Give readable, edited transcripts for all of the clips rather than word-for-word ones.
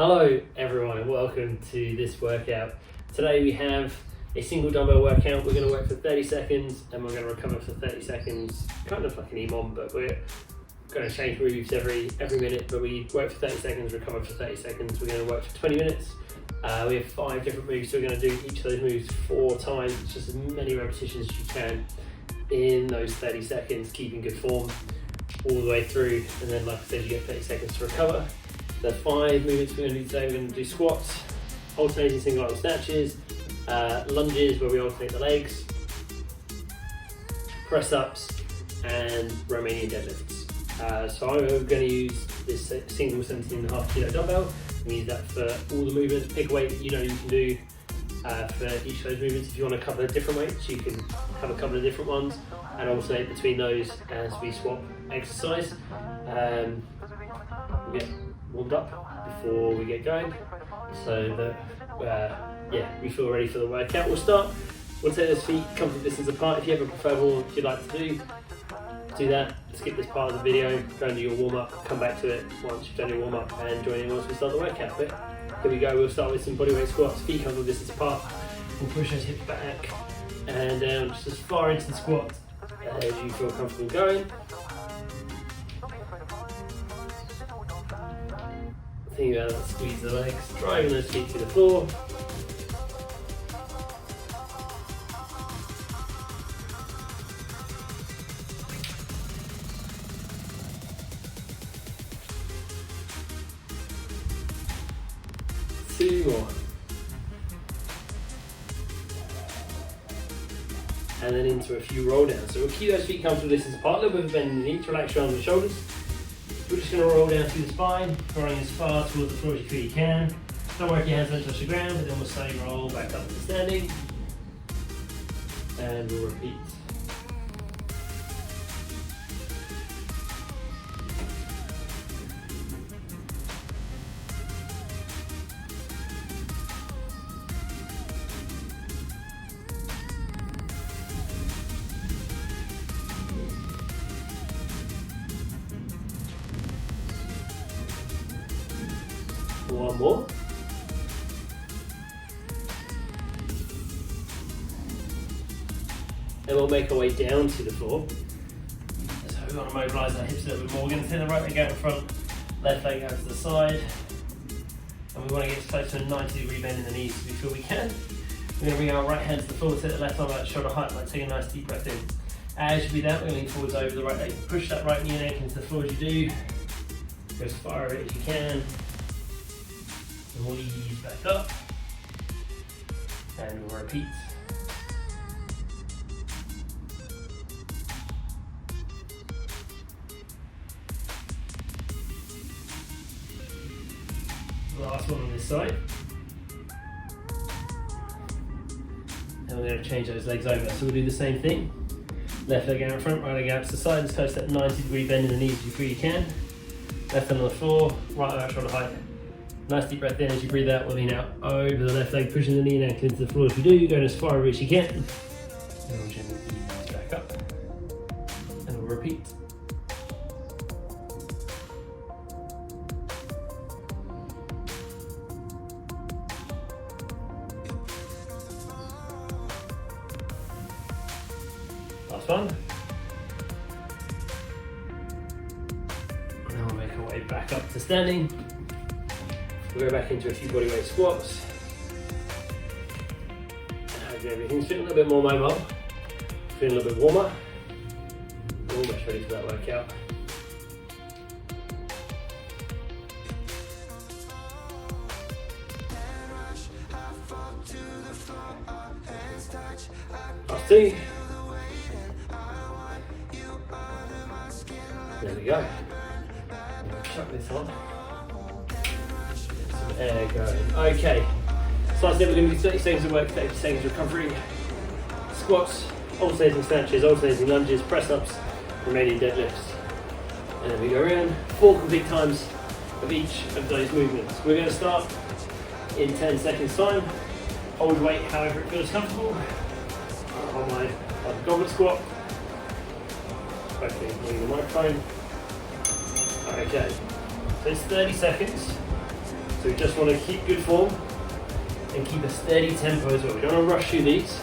Hello everyone and welcome to this workout. Today we have a single dumbbell workout. We're going to work for 30 seconds and we're going to recover for 30 seconds, kind of like an EMOM, but we're going to change moves every minute, but we work for 30 seconds, recover for 30 seconds. We're going to work for 20 minutes. We have 5 different moves, so we're going to do each of those moves 4 times, just as many repetitions as you can in those 30 seconds, keeping good form all the way through, and then like I said, you get 30 seconds to recover. The 5 movements we're going to do today, we're going to do squats, alternating single arm snatches, lunges where we alternate the legs, press ups, and Romanian deadlifts. So I'm going to use this single 17.5 kilo dumbbell. I'm going to use that for all the movements. Pick a weight that you know you can do for each of those movements. If you want a couple of different weights, you can have a couple of different ones and alternate between those as we swap exercise. We'll get warmed up before we get going so that we feel ready for the workout. We'll take those feet comfortable distance apart. If you have a preferred warm up you'd like to do that. Skip this part of the video, go and do your warm up, come back to it once you've done your warm up and join in once we start the workout. But here we go, we'll start with some bodyweight squats, feet comfortable distance apart. We'll push those hips back and down just as far into the squat as you feel comfortable going. Think about that, squeeze the legs, driving those feet to the floor. Two more. And then into a few roll downs. So we'll keep those feet comfortable distance apart, a little bit of a bend in the knees, relax your arms and shoulders. We're just going to roll down through the spine, rolling as far towards the floor as you feel you can. Don't work your hands, don't touch the ground, but then we'll slowly roll back up to standing. And we'll repeat. One more. And we'll make our way down to the floor. So we want to mobilise our hips a little bit more. We're going to take the right leg out in front, left leg out to the side. And we want to get close to a 90-degree bend in the knees as we feel we can. We're going to bring our right hand to the floor, take the left arm out shoulder height, like take a nice deep breath in. As you do that, we're going to lean forwards over the right leg. Push that right knee and ankle into the floor as you do. Go as far as you can. And we'll ease back up, and we'll repeat. Last one on this side. And we're going to change those legs over. So we'll do the same thing. Left leg out in front, right leg out to the side. Just close that 90-degree bend in the knees as you feel you can. Left hand on the floor, right leg out shoulder height. Nice deep breath in. As you breathe out, we'll lean out over the left leg, pushing the knee and ankle into the floor as you do, going as far over as you can. And we'll gently ease back up. And we'll repeat. Last one. Now we'll make our way back up to standing. We'll go back into a few bodyweight squats. And hopefully everything's feeling a little bit more mobile, feeling a little bit warmer. Almost ready for that workout. Last 2. There we go. Chuck this on. Air going. Okay, so that's it. We're going to do 30 seconds of work, 30 seconds recovery. Squats, alternating snatches, alternating lunges, press ups, Romanian deadlifts. And then we go around 4 complete times of each of those movements. We're going to start in 10 seconds time. Hold weight however it feels comfortable. On my goblet squat. Hopefully moving the microphone. Okay, so it's 30 seconds. So we just want to keep good form and keep a steady tempo as well. We don't want to rush through these.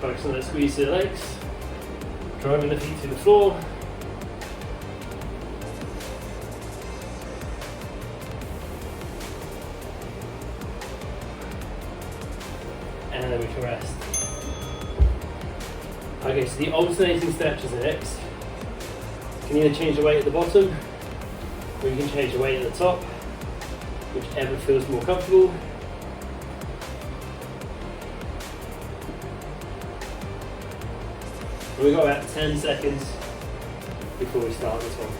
Focus on that squeeze to the legs, driving the feet to the floor. And then we can rest. Okay, so the alternating snatches are next. You can either change the weight at the bottom, or you can change the weight at the top, whichever feels more comfortable. And we've got about 10 seconds before we start this one.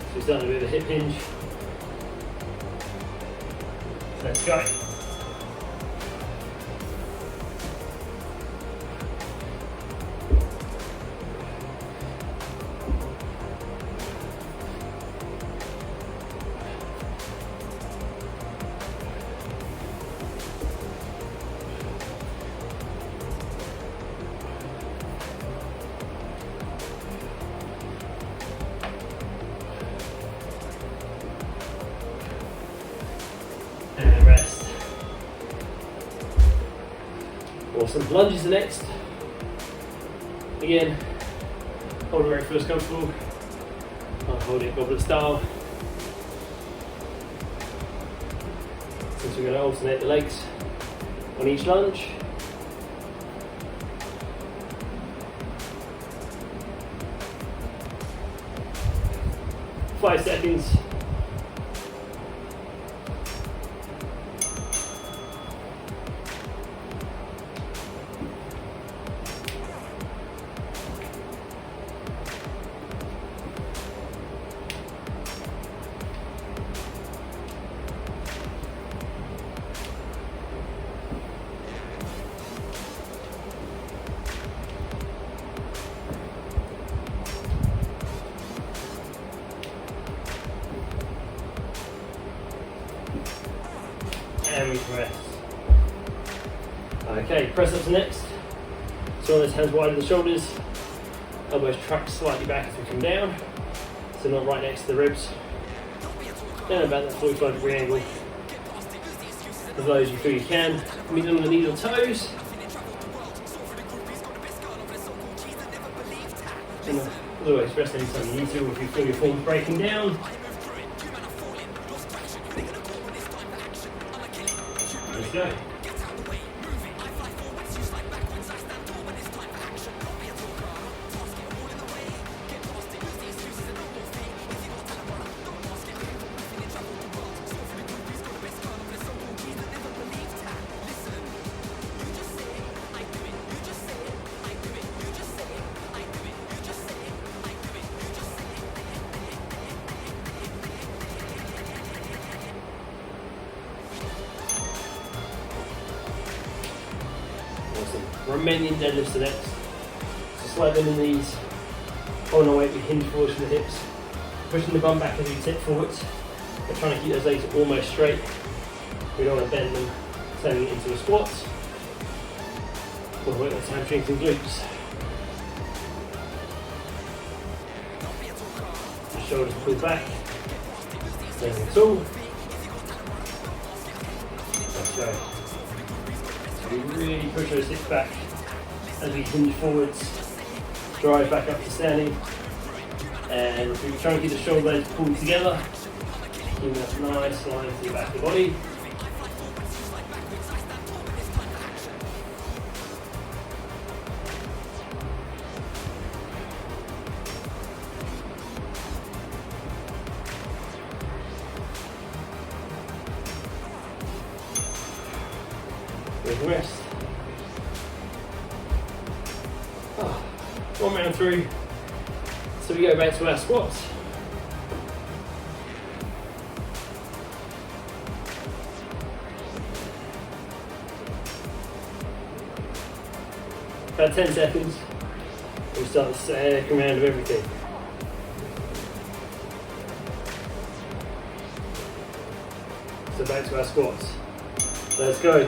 So we're starting a bit of a hip hinge. Let's go. And rest. Awesome. Lunges are next. Again, hold it where it feels comfortable. I'll hold it goblet style. Since we're going to alternate the legs on each lunge. Five seconds. And we can rest. Okay, press ups next. So on those hands wide of the shoulders, elbows tracked slightly back as we come down, so not right next to the ribs. Down about that 45-degree angle. As low as you feel you can. Meet on the knees or toes. And as always, rest anytime you need to, or if you feel your form's breaking down. Let's go. Awesome. Romanian deadlifts are next. So slide them in the knees. On our weight, we hinge forwards from the hips. Pushing the bum back as we tip forwards. We're trying to keep those legs almost straight. We don't want to bend them, turning it into a squat. We'll work those hamstrings and glutes. The shoulders pull back. Nothing at all. Let's go. We really push those hips back as we hinge forwards, drive back up to standing, and we try and keep the shoulder blades pulled together, giving us a nice line to the back of the body. Good rest. One round through, so we go back to our squats. About 10 seconds, we start the second round of everything. So back to our squats. Let's go.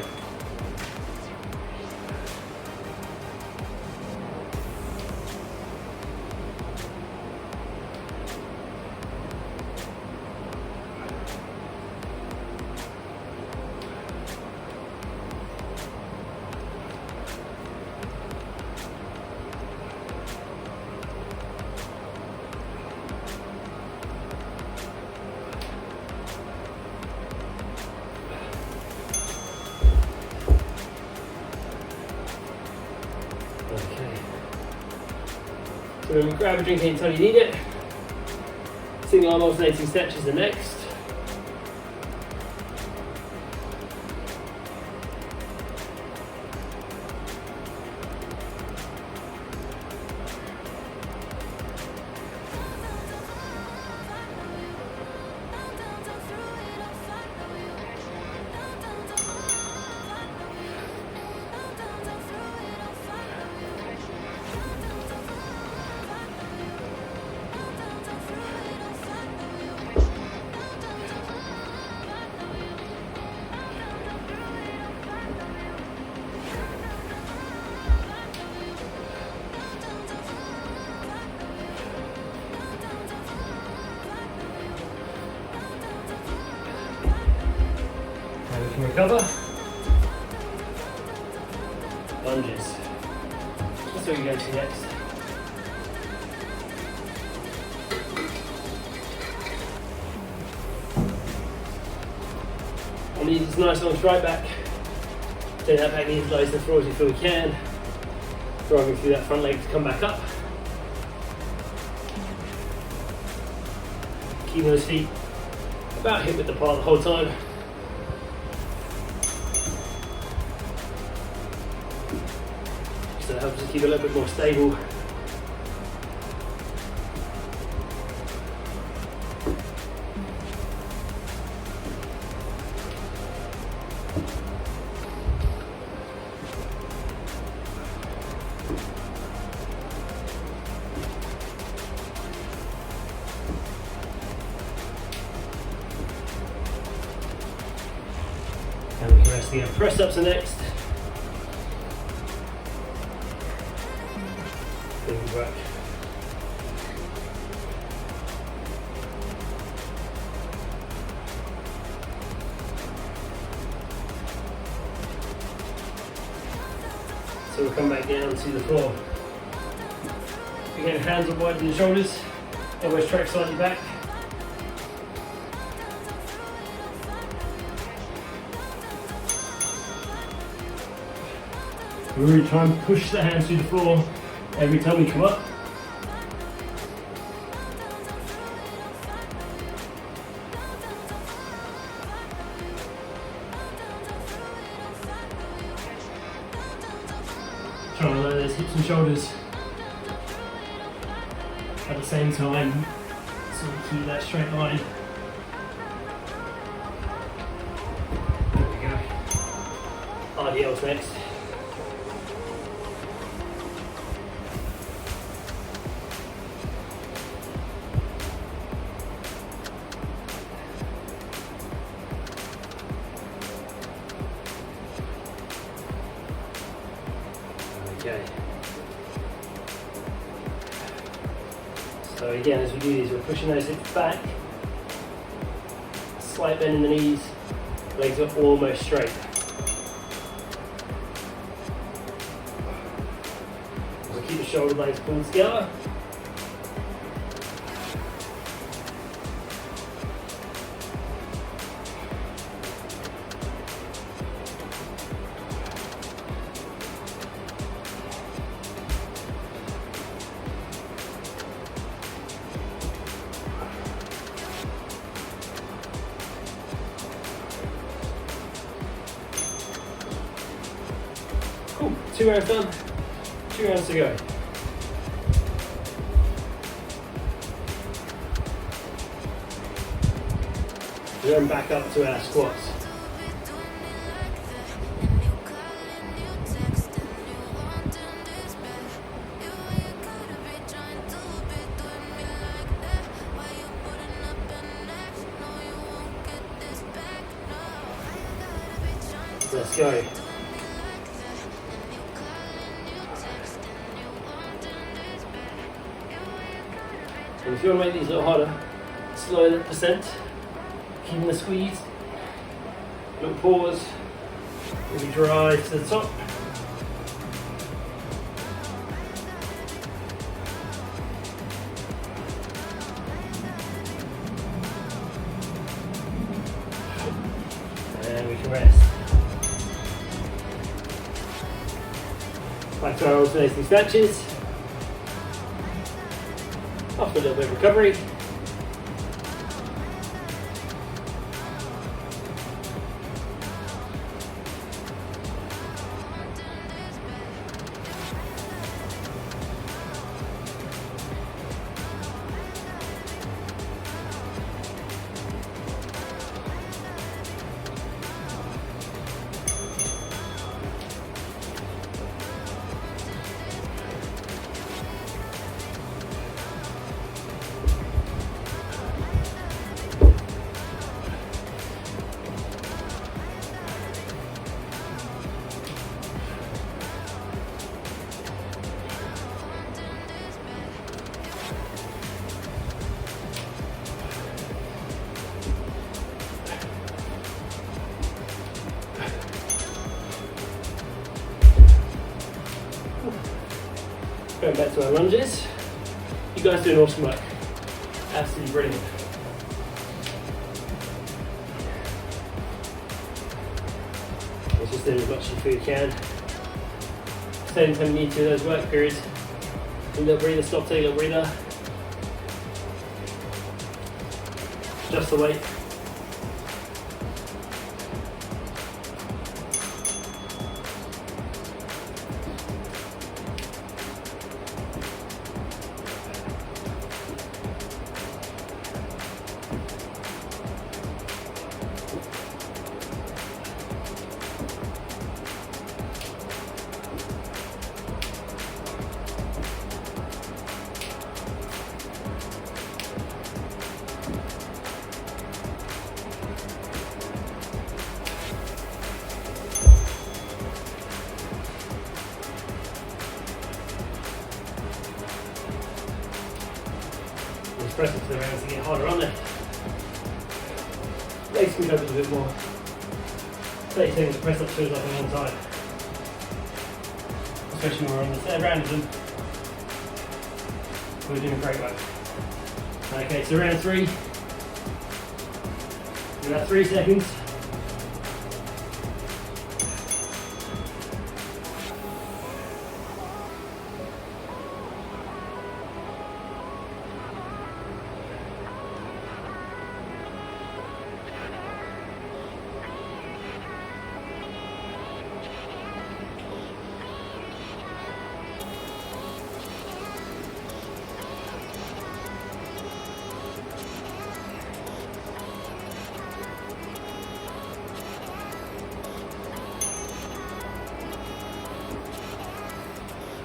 Okay. So grab a drink anytime you need it. Single arm alternating snatches are next. And we can recover. Lunges. That's what we go to next. On these nice long straight back. Take that back knee as low as the floor as you feel you can. Driving through that front leg to come back up. Keep those feet about hip width apart the whole time. So that helps us keep it a little bit more stable. And we can rest again. Press ups are next. Good work. So we'll come back down to the floor. Again, hands are wide to the shoulders, elbows track slightly back. We really try and push the hands through the floor every time we come up. Trying to lower those hips and shoulders at the same time, so we keep that straight line. There we go. RDLs next. Okay. So again, as we do these, we're pushing those hips back, slight bend in the knees, legs are almost straight. So keep the shoulder blades pulled together. Cool, 2 rounds done, 2 rounds to go. We're going back up to our squats. Let's go. And if you want to make these a little harder, slow the percent, keeping the squeeze, little pause, maybe drive to the top. And we can rest. Back to our alternating snatches. After a little bit of recovery. Going back to our lunges. You guys doing awesome work. Absolutely brilliant. Let's just do as much as you can. Stay in 10 minutes through those work periods. A little breather, stop, take a little breather. Adjust the weight. Press into the rounds to get harder on there. Legs can go a little bit more. 30 seconds to press up feels like a long time. Especially when we're on the third round of them. We're doing great work. Okay, so round 3. In about 3 seconds.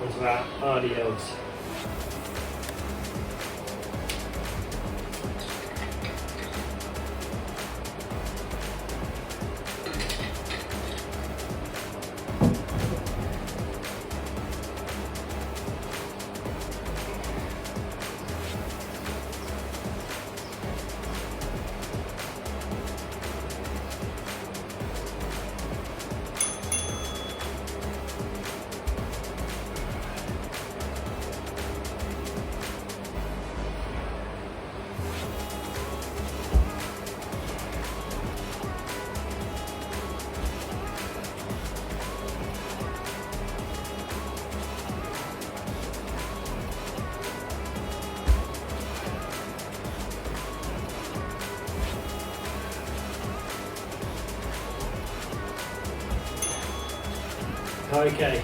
Onto our RDLs. Okay,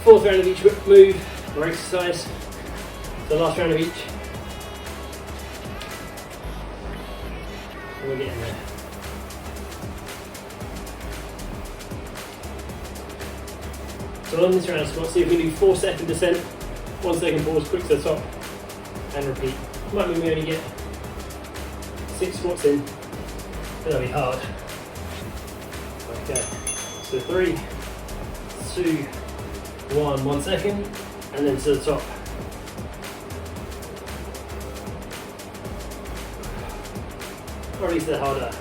4th round of each move or exercise, the last round of each. We're getting there. So on this round of squats, see if we do 4-second descent, 1 second pause, quick to the top, and repeat. Might mean we only get 6 squats in, but that'll be hard. Okay, so 3, 2, 1, 1 second, and then to the top. Or at least they're harder.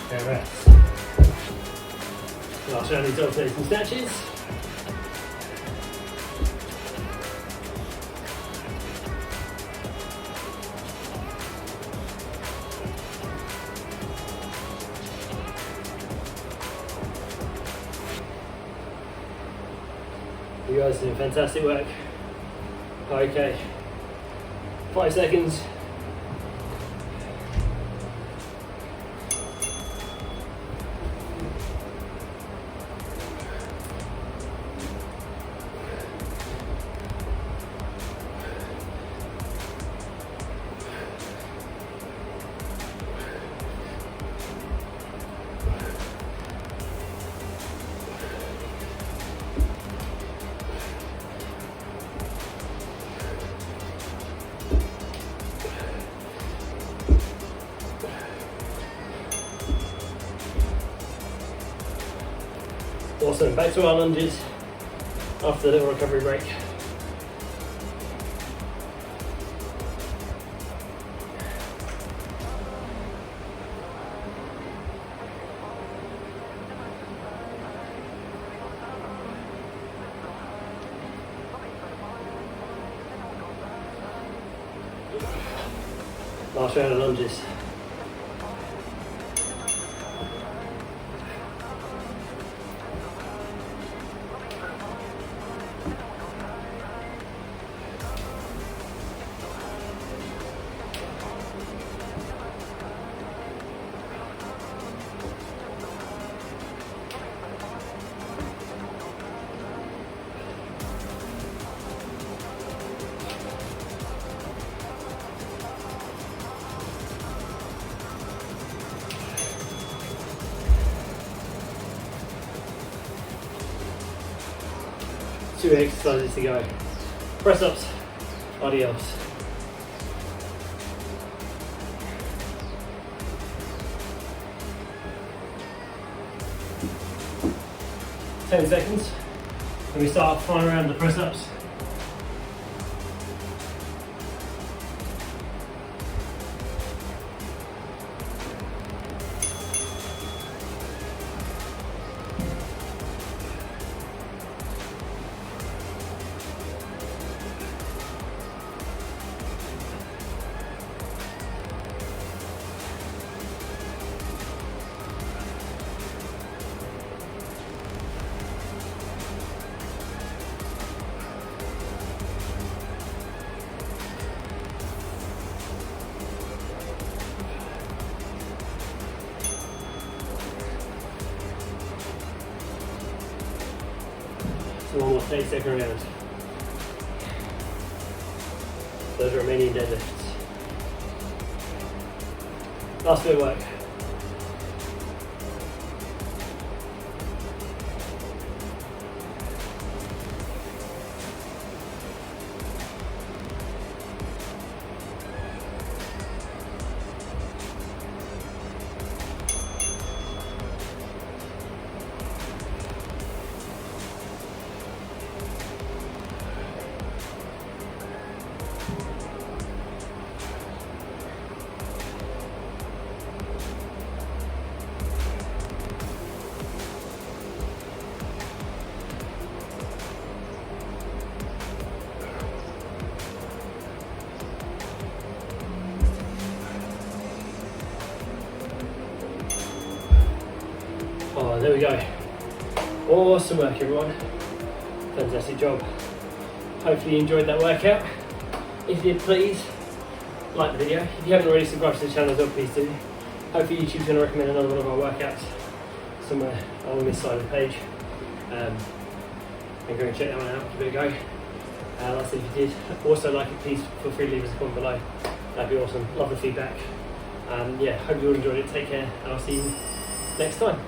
Okay, rest. Last round is alternating snatches. You guys are doing fantastic work. Okay, 5 seconds. Awesome, back to our lunges after the little recovery break. Last round of lunges. Two exercises to go. Press ups, RDLs. Ten seconds. And we start final round of the press ups. One more 30-second round. Those are Romanian deadlifts. Last bit of work. Oh, there we go. Awesome work, everyone. Fantastic job. Hopefully you enjoyed that workout. If you did, please like the video. If you haven't already subscribed to the channel as well, please do. Hopefully YouTube's going to recommend another one of our workouts somewhere along this side of the page. And go and check that one out, give it a go. Like I said, if you did also like it, please feel free to leave us a comment below. That'd be awesome. Love the feedback. Yeah, hope you all enjoyed it. Take care, and I'll see you next time.